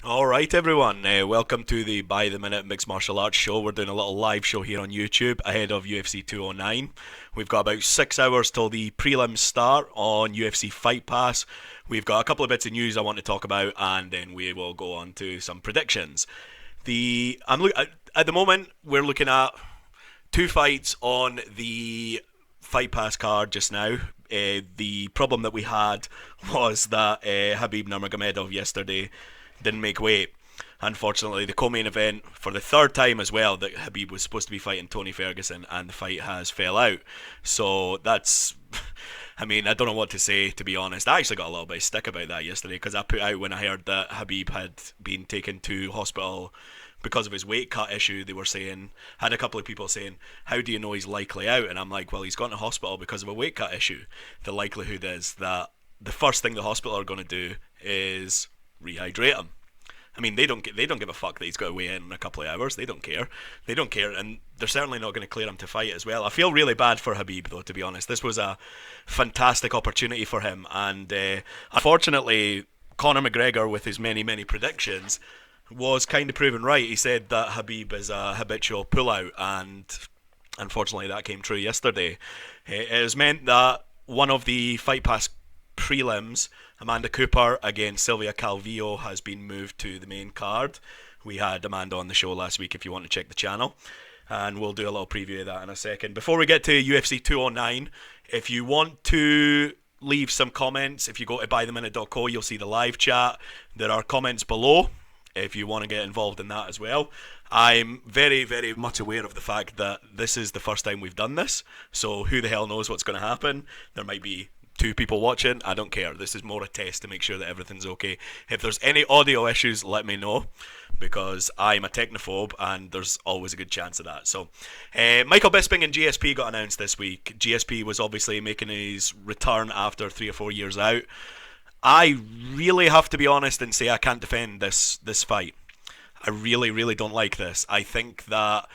Alright everyone, welcome to the By the Minute Mixed Martial Arts Show. We're doing a little live show here on YouTube ahead of UFC 209. We've got about 6 hours till the prelims start on UFC Fight Pass. We've got a couple of bits of news I want to talk about, and then we will go on to some predictions. At the moment we're looking at two fights on the Fight Pass card just now. The problem that we had was that Khabib Nurmagomedov yesterday didn't make weight. Unfortunately, the co-main event for the third time as well, that Khabib was supposed to be fighting Tony Ferguson, and the fight has fell out. So that's, I mean, I don't know what to say, to be honest. I actually got a little bit of stick about that yesterday because I put out when I heard that Khabib had been taken to hospital because of his weight cut issue. They were saying, had a couple of people saying, how do you know he's likely out? And I'm like, well, he's gone to hospital because of a weight cut issue. The likelihood is that the first thing the hospital are going to do is rehydrate him. I mean, they don't give a fuck that he's got to weigh in a couple of hours. They don't care. They don't care, and they're certainly not going to clear him to fight as well. I feel really bad for Khabib, though, to be honest. This was a fantastic opportunity for him, and unfortunately, Conor McGregor, with his many predictions, was kind of proven right. He said that Khabib is a habitual pullout, and unfortunately, that came true yesterday. It has meant that one of the Fight Pass prelims, Amanda Cooper against Sylvia Calvillo, has been moved to the main card. We had Amanda on the show last week if you want to check the channel, and we'll do a little preview of that in a second. Before we get to UFC 209, if you want to leave some comments, if you go to bytheminute.co, you'll see the live chat. There are comments below if you want to get involved in that as well. I'm very much aware of the fact that this is the first time we've done this, so who the hell knows what's going to happen. There might be two people watching. I don't care. This is more a test to make sure that everything's okay. If there's any audio issues, let me know, because I'm a technophobe and there's always a good chance of that. So Michael Bisping and GSP got announced this week. GSP was obviously making his return after 3 or 4 years out. I really have to be honest and say I can't defend this fight. I really don't like this. I think that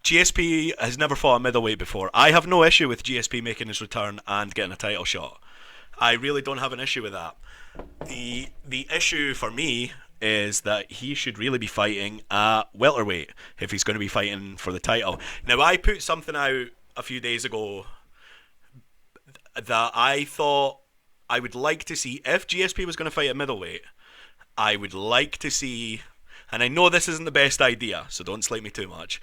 GSP has never fought a middleweight before. I have no issue with GSP making his return and getting a title shot. I really don't have an issue with that. The issue for me is that he should really be fighting at welterweight if he's going to be fighting for the title. Now, I put something out a few days ago that I thought I would like to see, if GSP was going to fight at middleweight, I would like to see, and I know this isn't the best idea, so don't slate me too much,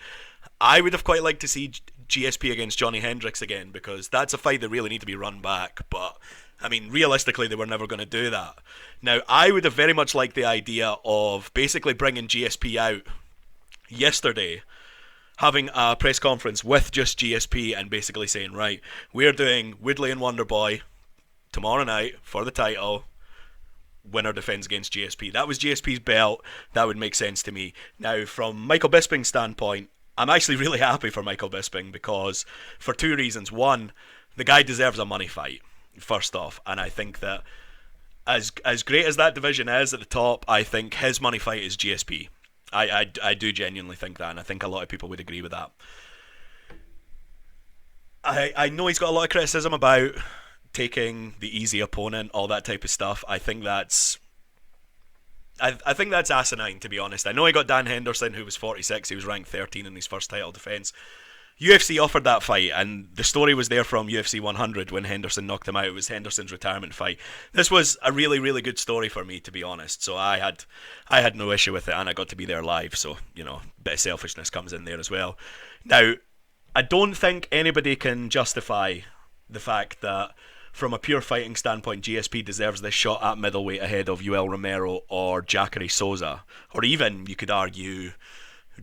I would have quite liked to see GSP against Johnny Hendricks again, because that's a fight that really need to be run back. But I mean, realistically, they were never going to do that. Now, I would have very much liked the idea of basically bringing GSP out yesterday, having a press conference with just GSP and basically saying, right, we're doing Woodley and Wonderboy tomorrow night for the title. Winner defends against GSP. That was GSP's belt. That would make sense to me. Now, from Michael Bisping's standpoint, I'm actually really happy for Michael Bisping, because for two reasons. One, the guy deserves a money fight, first off, and I think that as great as that division is at the top, I think his money fight is GSP. I do genuinely think that, and I think a lot of people would agree with that. I know he's got a lot of criticism about taking the easy opponent, all that type of stuff. I think that's asinine, to be honest. I know he got Dan Henderson, who was 46. He was ranked 13 in his first title defense. UFC offered that fight, and the story was there from UFC 100 when Henderson knocked him out. It was Henderson's retirement fight. This was a really good story for me, to be honest. So I had no issue with it, and I got to be there live. So, you know, a bit of selfishness comes in there as well. Now, I don't think anybody can justify the fact that, from a pure fighting standpoint, GSP deserves this shot at middleweight ahead of Yoel Romero or Jacare Souza, or even, you could argue,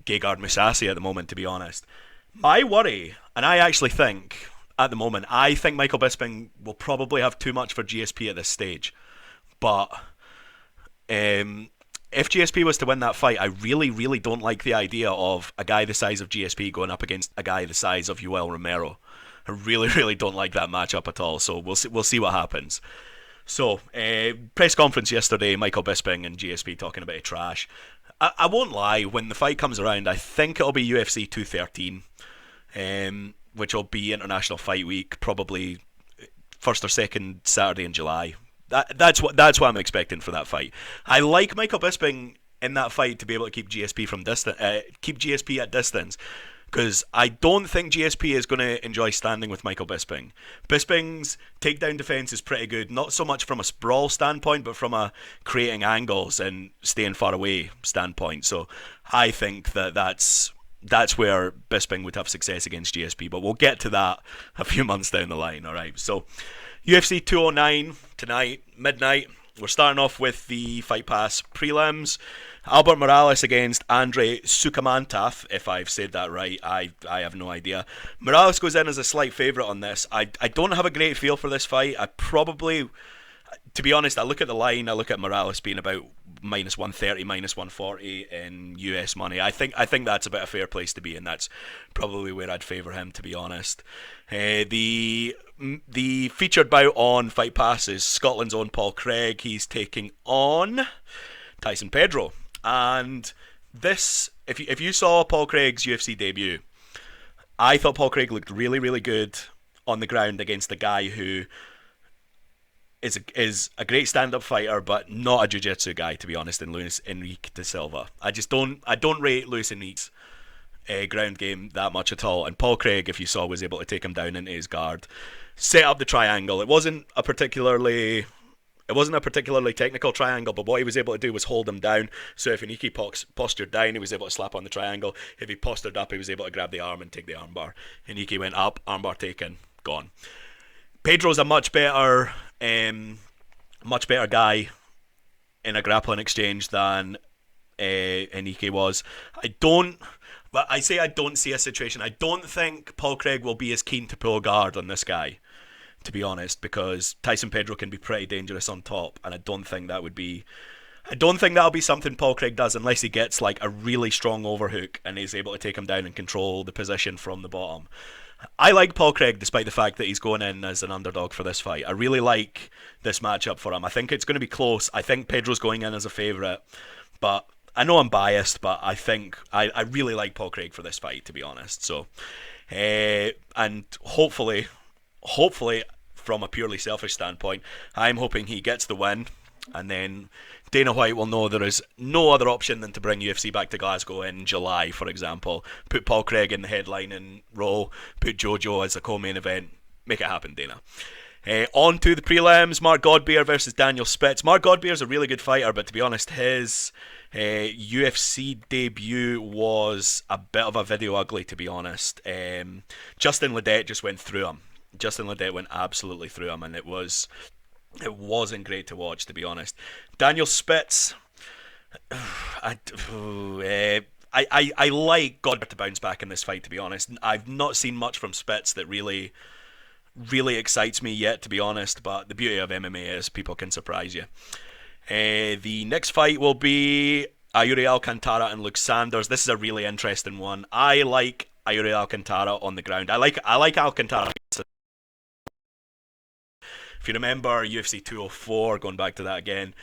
Gegard Mousasi at the moment, to be honest. My worry, and I actually think, at the moment, I think Michael Bisping will probably have too much for GSP at this stage. But if GSP was to win that fight, I really don't like the idea of a guy the size of GSP going up against a guy the size of Yoel Romero. I really don't like that matchup at all. So we'll see what happens. So, press conference yesterday, Michael Bisping and GSP talking about trash. I won't lie, when the fight comes around, I think it'll be UFC 213, which will be International Fight Week, probably first or second Saturday in July. That's what I'm expecting for that fight. I like Michael Bisping in that fight to be able to keep GSP keep GSP at distance, because I don't think GSP is going to enjoy standing with Michael Bisping. Bisping's takedown defense is pretty good, not so much from a sprawl standpoint, but from a creating angles and staying far away standpoint. So I think that's where Bisping would have success against GSP, but we'll get to that a few months down the line. All right, so UFC 209 tonight, midnight. We're starting off with the Fight Pass prelims. Albert Morales against Andre Sukamantov, if I've said that right. I have no idea. Morales goes in as a slight favourite on this. I don't have a great feel for this fight. I probably, to be honest, I look at the line, I look at Morales being about minus 130, minus 140 in US money. I think that's about a fair place to be, and that's probably where I'd favour him, to be honest. The featured bout on Fight Pass is Scotland's own Paul Craig. He's taking on Tyson Pedro. And this, if you saw Paul Craig's UFC debut, I thought Paul Craig looked really, really good on the ground against a guy who is a great stand-up fighter, but not a jiu-jitsu guy, to be honest, in Luis Enrique da Silva. I don't rate Luis Enrique's ground game that much at all. And Paul Craig, if you saw, was able to take him down into his guard, set up the triangle. It wasn't a particularly technical triangle, but what he was able to do was hold him down. So if Enrique postured down, he was able to slap on the triangle. If he postured up, he was able to grab the arm and take the armbar. Enrique went up, armbar taken, gone. Pedro's a much better guy in a grappling exchange than Enrique was. I don't see a situation. I don't think Paul Craig will be as keen to pull guard on this guy, to be honest, because Tyson Pedro can be pretty dangerous on top, and I don't think that'll be something Paul Craig does unless he gets like a really strong overhook and he's able to take him down and control the position from the bottom. I like Paul Craig despite the fact that he's going in as an underdog for this fight. I really like this matchup for him. I think it's going to be close. I think Pedro's going in as a favourite, but I know I'm biased, but I think I really like Paul Craig for this fight, to be honest. So, and hopefully, from a purely selfish standpoint, I'm hoping he gets the win, and then Dana White will know there is no other option than to bring UFC back to Glasgow in July, for example. Put Paul Craig in the headline and roll, put Jojo as a co-main event. Make it happen, Dana. On to the prelims, Mark Godbeer versus Daniel Spitz. Mark Godbeer is a really good fighter, but to be honest, his UFC debut was a bit of a video ugly, to be honest. Justin Ledet just went through him. Justin Ledet went absolutely through him, and it wasn't great to watch, to be honest. Daniel Spitz, I like Godbeer to bounce back in this fight, to be honest. I've not seen much from Spitz that really excites me yet, to be honest, but the beauty of MMA is people can surprise you. The next fight will be Ayuri Alcantara and Luke Sanders. This is a really interesting one. I like Ayuri Alcantara on the ground. I like Alcantara. If you remember UFC 204, going back to that again,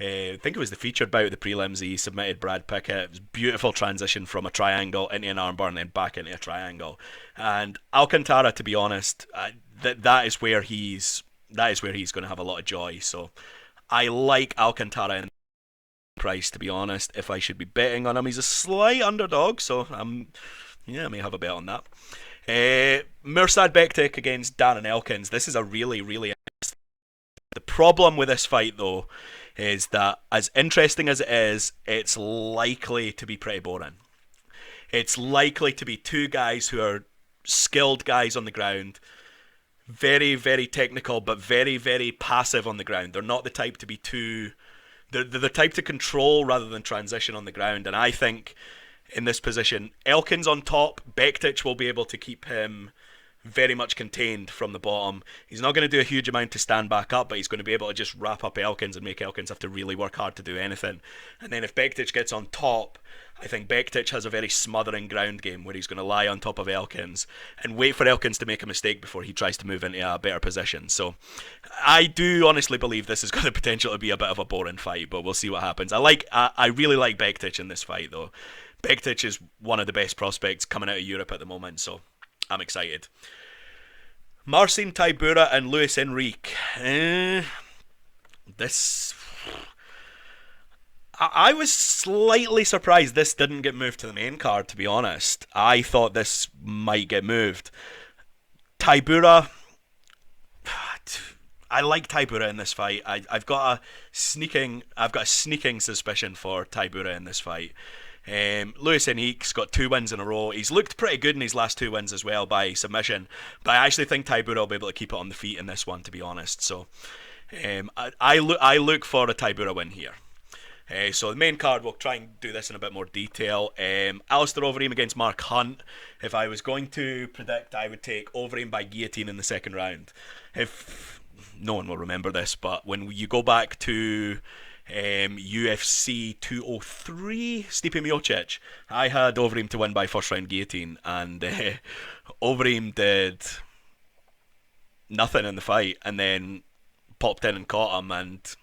I think it was the featured bout of the prelims. He submitted Brad Pickett. It was a beautiful transition from a triangle into an armbar and then back into a triangle. And Alcantara, to be honest, that is where he's going to have a lot of joy. So I like Alcantara in price, to be honest. If I should be betting on him, he's a slight underdog, so I may have a bet on that. Mirsad Bektic against Darren Elkins. This is a really, really interesting. The problem with this fight, though, is that as interesting as it is, it's likely to be pretty boring. It's likely to be two guys who are skilled guys on the ground, very, very technical, but very, very passive on the ground. They're not the type to be they're the type to control rather than transition on the ground. And I think in this position, Elkins on top, Bektic will be able to keep him very much contained from the bottom. He's not going to do a huge amount to stand back up, but he's going to be able to just wrap up Elkins and make Elkins have to really work hard to do anything. And then if Bektic gets on top, I think Bektic has a very smothering ground game where he's going to lie on top of Elkins and wait for Elkins to make a mistake before he tries to move into a better position. So I do honestly believe this is going to potentially be a bit of a boring fight, but we'll see what happens. I really like Bektic in this fight, though. Bektic is one of the best prospects coming out of Europe at the moment, so I'm excited. Marcin Tybura and Luis Enrique. This I was slightly surprised this didn't get moved to the main card, to be honest. I thought this might get moved. Taibura, I like Taibura in this fight. I've got a sneaking suspicion for Taibura in this fight. Luis Enrique's got 2 wins in a row. He's looked pretty good in his last 2 wins as well by submission, but I actually think Taibura will be able to keep it on the feet in this one, to be honest. So I look for a Taibura win here. So the main card, we'll try and do this in a bit more detail. Alistair Overeem against Mark Hunt. If I was going to predict, I would take Overeem by guillotine in the second round. If no one will remember this, but when you go back to UFC 203, Stipe Miocic, I had Overeem to win by first round guillotine, and Overeem did nothing in the fight, and then popped in and caught him and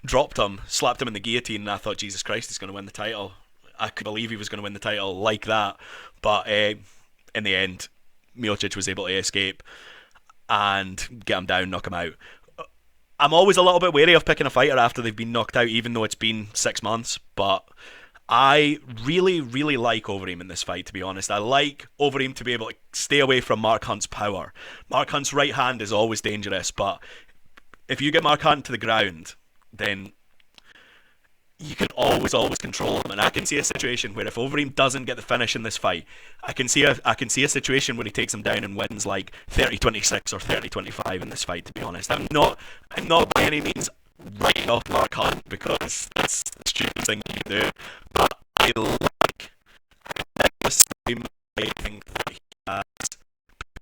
dropped him, slapped him in the guillotine, and I thought, Jesus Christ, he's going to win the title. I could believe he was going to win the title like that, but in the end, Miocic was able to escape and get him down, knock him out. I'm always a little bit wary of picking a fighter after they've been knocked out, even though it's been 6 months, but I really, really like Overeem in this fight, to be honest. I like Overeem to be able to stay away from Mark Hunt's power. Mark Hunt's right hand is always dangerous, but if you get Mark Hunt to the ground, then you can always control him. And I can see a situation where if Overeem doesn't get the finish in this fight, I can see a situation where he takes him down and wins like 30-26 or 30-25 in this fight, to be honest. I'm not by any means writing off Mark Hunt, because that's the stupid thing you can do. But I like this time. I think that he has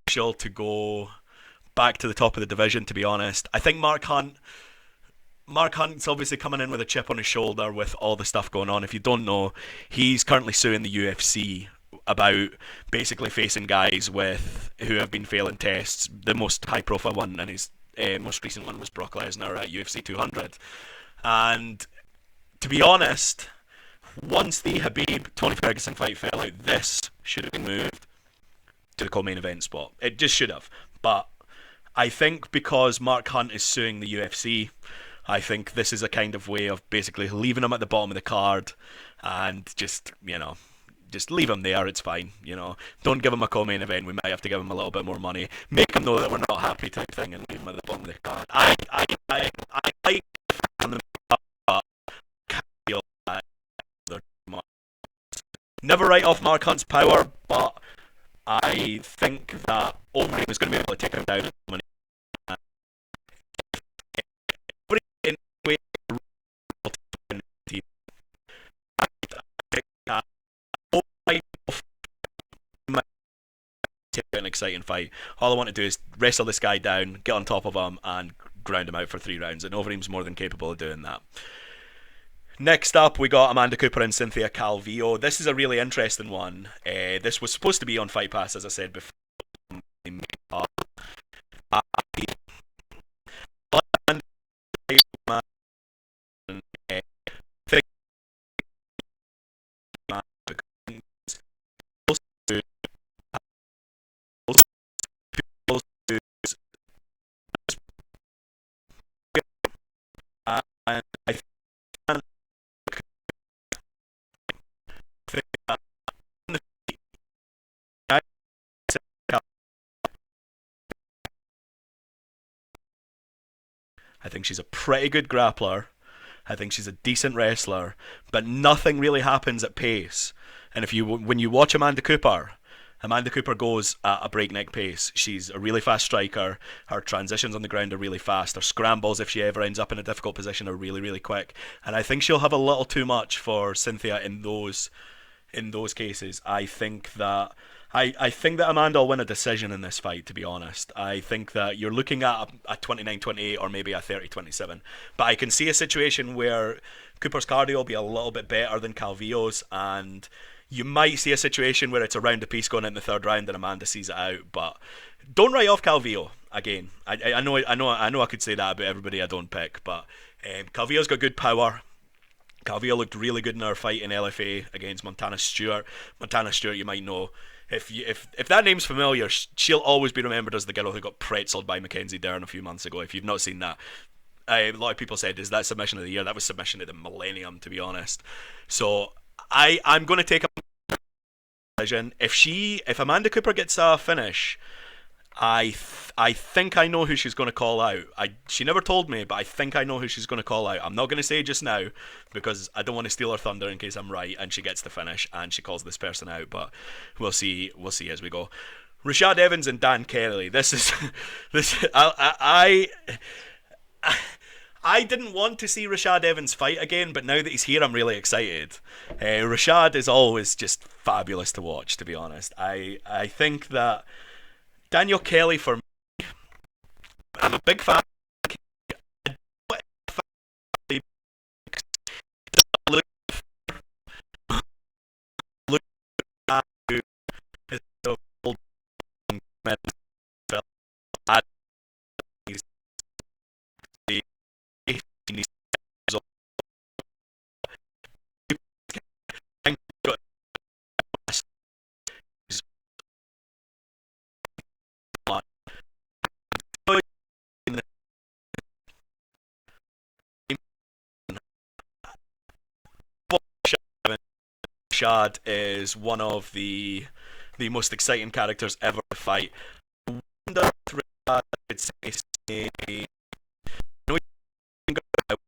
potential to go back to the top of the division, to be honest. I think Mark Hunt's obviously coming in with a chip on his shoulder with all the stuff going on. If you don't know, he's currently suing the UFC about basically facing guys who have been failing tests. The most high profile one and his most recent one was Brock Lesnar at UFC 200. And to be honest, once the Habib-Tony Ferguson fight fell out, this should have been moved to the co-main event spot. It just should have. But I think because Mark Hunt is suing the UFC, I think this is a kind of way of basically leaving him at the bottom of the card and just leave him there. It's fine. Don't give him a co-main event. We might have to give him a little bit more money. Make him know that we're not happy type thing, and leave him at the bottom of the card. I like never write off Mark Hunt's power, but I think that Overeem is going to be able to take him down. An exciting fight. All I want to do is wrestle this guy down, get on top of him, and ground him out for 3 rounds. And Overeem's more than capable of doing that. Next up, we got Amanda Cooper and Cynthia Calvillo. This is a really interesting one. This was supposed to be on Fight Pass, as I said before. And I think she's a pretty good grappler. I think she's a decent wrestler, but nothing really happens at pace. And when you watch Amanda Cooper goes at a breakneck pace. She's a really fast striker. Her transitions on the ground are really fast. Her scrambles, if she ever ends up in a difficult position, are really, really quick. And I think she'll have a little too much for Cynthia in those cases. I think that Amanda will win a decision in this fight, to be honest. I think that you're looking at a 29-28 or maybe a 30-27. But I can see a situation where Cooper's cardio will be a little bit better than Calvillo's, and you might see a situation where it's a round apiece going in the third round and Amanda sees it out. But don't write off Calvillo again. I know I could say that about everybody I don't pick, but Calvillo's got good power. Calvillo looked really good in her fight in LFA against Montana Stewart. Montana Stewart, you might know. If that name's familiar, she'll always be remembered as the girl who got pretzeled by Mackenzie Dern a few months ago. If you've not seen that, A lot of people said, "Is that submission of the year?" That was submission of the millennium, to be honest. So I'm going to take a decision. If Amanda Cooper gets a finish, I think I know who she's going to call out. She never told me, but I think I know who she's going to call out. I'm not going to say just now because I don't want to steal her thunder in case I'm right and she gets the finish and she calls this person out. But we'll see. We'll see as we go. Rashad Evans and Dan Kelly. This is this. I didn't want to see Rashad Evans fight again, but now that he's here, I'm really excited. Rashad is always just fabulous to watch, to be honest. I think that Daniel Kelly, for me, I'm a big fan. Look, look at his old midfield. He's the 18 years old. Rashad is one of the most exciting characters ever to fight. I wonder if Rashad would say, no, you can go out.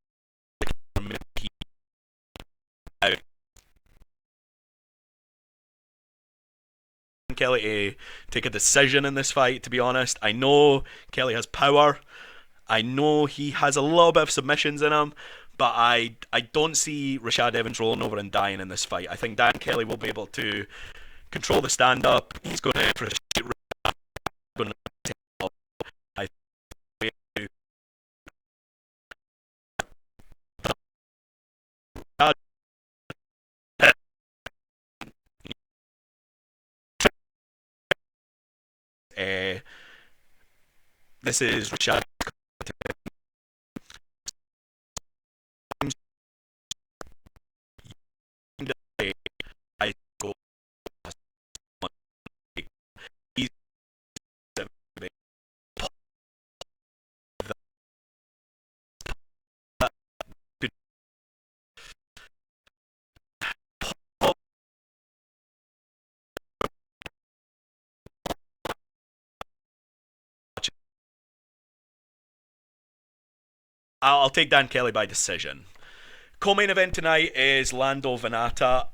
Kelly to take a decision in this fight, to be honest. I know Kelly has power. I know he has a little bit of submissions in him, but I don't see Rashad Evans rolling over and dying in this fight. I think Dan Kelly will be able to control the stand up. He's going to frustrate Rashad. I think this is Rashad. I go. He's I'll take Dan Kelly by decision. Co-main event tonight is Lando Venata.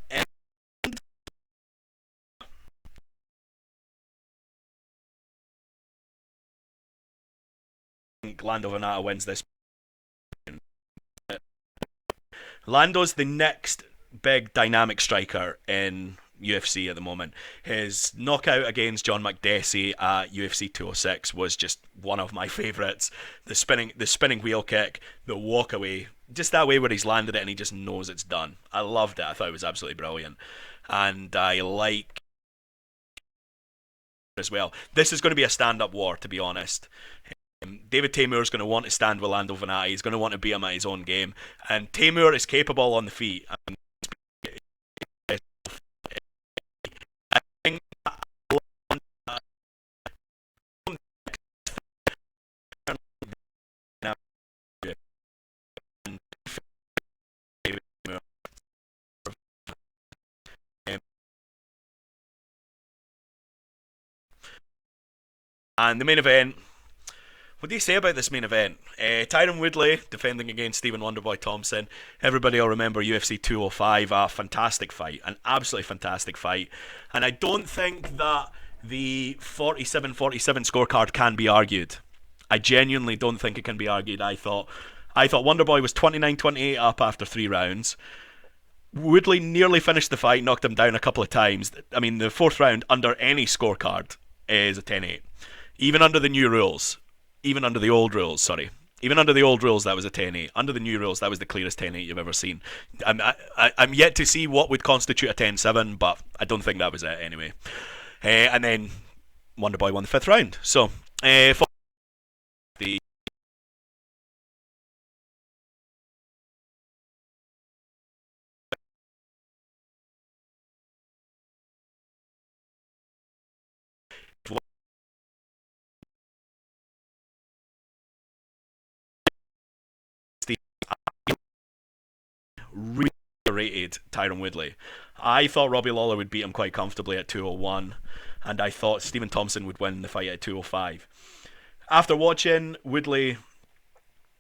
Lando Venata wins this. Lando's the next big dynamic striker in UFC at the moment. His knockout against John McDessie at UFC 206 was just one of my favourites. The spinning wheel kick, the walk away, just that way where he's landed it and he just knows it's done. I loved it. I thought it was absolutely brilliant, and I like as well. This is going to be a stand-up war, to be honest. David Taymur is going to want to stand with Lando Venati. He's going to want to beat him at his own game, and Taymur is capable on the feet. I think and the main event. What do you say about this main event? Tyron Woodley defending against Stephen Wonderboy Thompson. Everybody will remember UFC 205, a fantastic fight, an absolutely fantastic fight. And I don't think that the 47-47 scorecard can be argued. I genuinely don't think it can be argued. I thought Wonderboy was 29-28 up after 3 rounds. Woodley nearly finished the fight, knocked him down a couple of times. I mean, the fourth round under any scorecard is a 10-8. Even under the new rules. Even under the old rules, sorry. Even under the old rules, that was a 10-8. Under the new rules, that was the clearest 10-8 you've ever seen. I'm yet to see what would constitute a 10-7, but I don't think that was it anyway. And then Wonderboy won the fifth round. So, for the really rated Tyron Woodley. I thought Robbie Lawler would beat him quite comfortably at 201, and I thought Stephen Thompson would win the fight at 205. After watching Woodley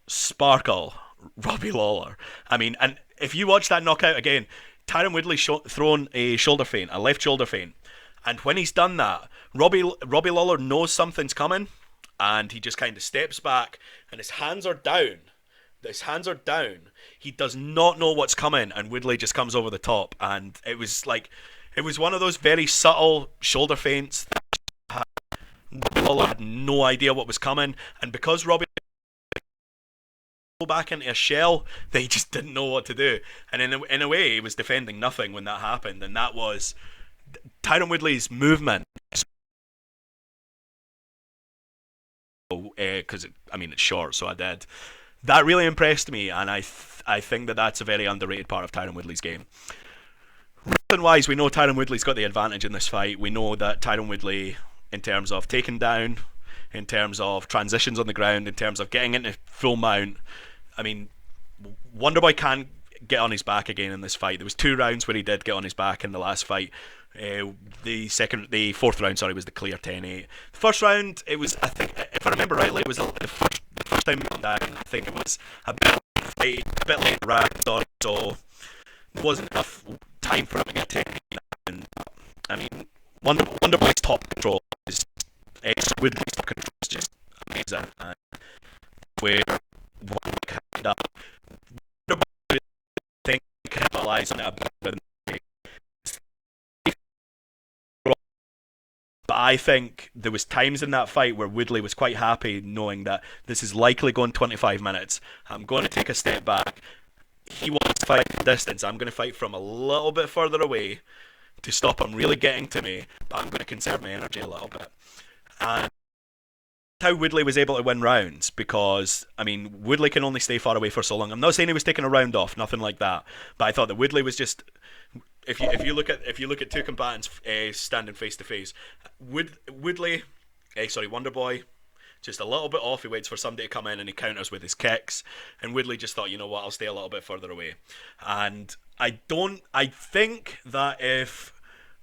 sparkle Robbie Lawler, I mean, and if you watch that knockout again, Tyron Woodley thrown a shoulder feint, a left shoulder feint, and when he's done that, Robbie Lawler knows something's coming, and he just kind of steps back, and his hands are down. His hands are down. He does not know what's coming, and Woodley just comes over the top, and it was one of those very subtle shoulder feints. Robbie Lawler had no idea what was coming, and because Robbie go back into a shell, they just didn't know what to do. And in a way, he was defending nothing when that happened, and that was Tyron Woodley's movement. Because I mean it's short, so I did. That really impressed me, and I think that that's a very underrated part of Tyron Woodley's game. Wrestling-wise, we know Tyron Woodley's got the advantage in this fight. We know that Tyron Woodley, in terms of taking down, in terms of transitions on the ground, in terms of getting into full mount, I mean, Wonderboy can't get on his back again in this fight. There was 2 rounds where he did get on his back in the last fight. The fourth round, sorry, was the clear 10-8. The first round, it was, I think, if I remember rightly, it was the first time he went down. I think it was a bit late round, so there wasn't enough time for him to get 10-8. And I mean, Wonderboy's top control is Woodley's top control is just amazing. And where Wonderboy can up, Wonderboy think capitalize on it a bit. But I think there was times in that fight where Woodley was quite happy knowing that this is likely going 25 minutes. I'm going to take a step back. He wants to fight from distance. I'm going to fight from a little bit further away to stop him really getting to me, but I'm going to conserve my energy a little bit. And how Woodley was able to win rounds, because I mean Woodley can only stay far away for so long. I'm not saying he was taking a round off, nothing like that, but I thought that Woodley was just, if you look at 2 combatants standing face to face, Wonderboy just a little bit off. He waits for somebody to come in and he counters with his kicks, and Woodley just thought, you know what, I'll stay a little bit further away. And I think that if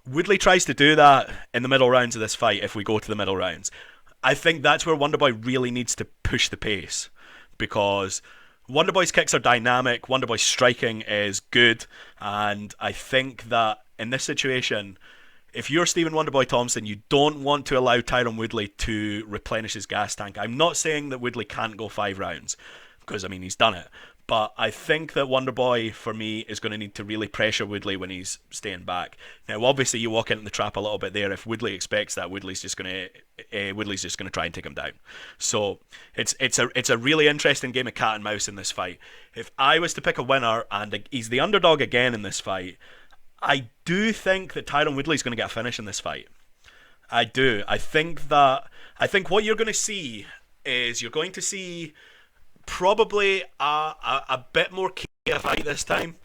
Woodley tries to do that in the middle rounds of this fight, if we go to the middle rounds, I think that's where Wonderboy really needs to push the pace, because Wonderboy's kicks are dynamic, Wonderboy's striking is good, and I think that in this situation, if you're Stephen Wonderboy Thompson, you don't want to allow Tyron Woodley to replenish his gas tank. I'm not saying that Woodley can't go 5 rounds, because I mean he's done it. But I think that Wonderboy, for me, is going to need to really pressure Woodley when he's staying back. Now, obviously, you walk into the trap a little bit there. If Woodley expects that, Woodley's just going to try and take him down. So it's a really interesting game of cat and mouse in this fight. If I was to pick a winner, and he's the underdog again in this fight, I do think that Tyron Woodley's going to get a finish in this fight. I do. I think what you're going to see is you're going to see probably a bit more chaos fight this time.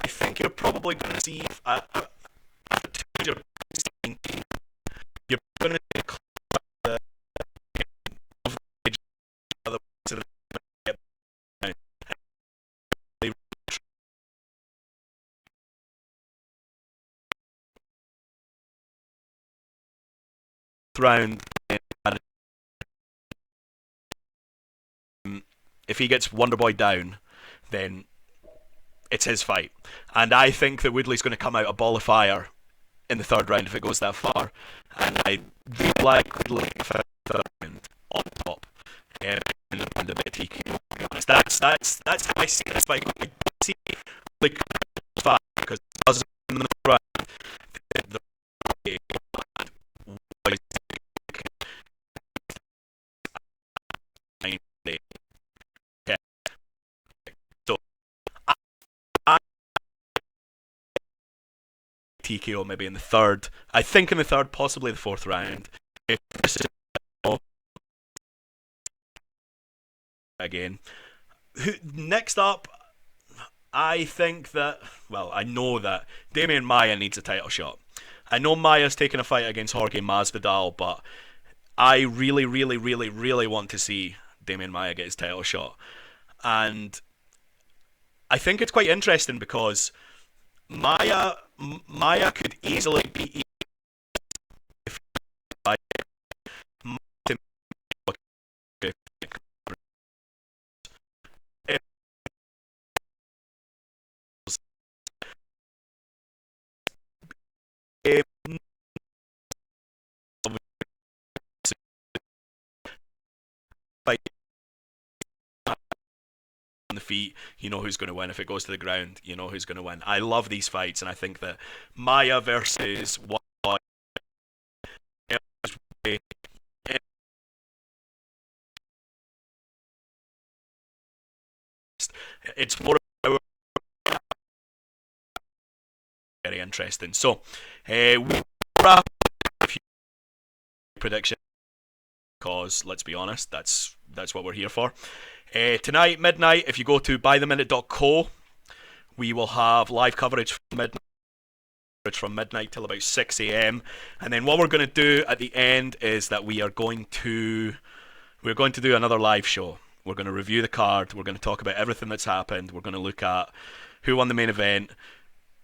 I think you're probably going to see you're going to see round. If he gets Wonderboy down, then it's his fight. And I think that Woodley's going to come out a ball of fire in the 3rd round if it goes that far. And I really like Woodley round on top. And a bit TK. That's how I see this fight. I see Woodley fire because it doesn't in the round. TKO maybe in the 3rd. I think in the 3rd, possibly the 4th round. If this is again. Next up, I think that, well, I know that Damian Maia needs a title shot. I know Maia's taking a fight against Jorge Masvidal, but I really, really, really, really want to see Damian Maia get his title shot. And I think it's quite interesting because Maya could easily be by Martin. On the feet, you know who's going to win. If it goes to the ground, you know who's going to win. I love these fights, and I think that Maya versus what it's more very interesting. So we wrap a few predictions because let's be honest, that's what we're here for. Tonight, midnight, if you go to ByTheMinute.co, we will have live coverage from midnight till about 6 a.m. And then what we're going to do at the end is that we're going to do another live show. We're going to review the card. We're going to talk about everything that's happened. We're going to look at who won the main event,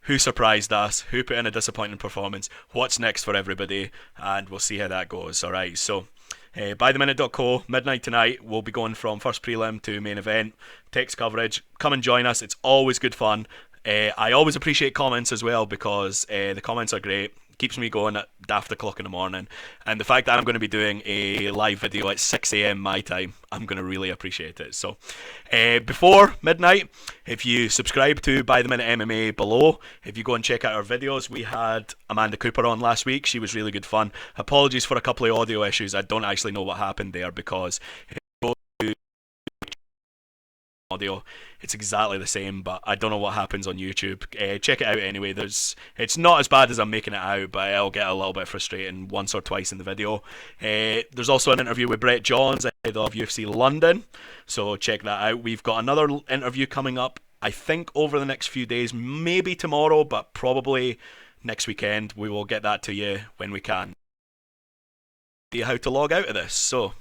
who surprised us, who put in a disappointing performance, what's next for everybody, and we'll see how that goes. All right, so ByTheMinute.co, midnight tonight. We'll be going from first prelim to main event, text coverage. Come and join us. It's always good fun. I always appreciate comments as well because the comments are great. Keeps me going at daft o'clock in the morning. And the fact that I'm going to be doing a live video at 6 a.m. my time, I'm going to really appreciate it. So before midnight, if you subscribe to By the Minute MMA below, if you go and check out our videos, we had Amanda Cooper on last week. She was really good fun. Apologies for a couple of audio issues. I don't actually know what happened there because audio, it's exactly the same, but I don't know what happens on YouTube. Check it out anyway. It's not as bad as I'm making it out, but it'll get a little bit frustrating once or twice in the video. There's also an interview with Brett Johns ahead of UFC London, so check that out. We've got another interview coming up, I think over the next few days, maybe tomorrow, but probably next weekend. We will get that to you when we can. See how to log out of this, so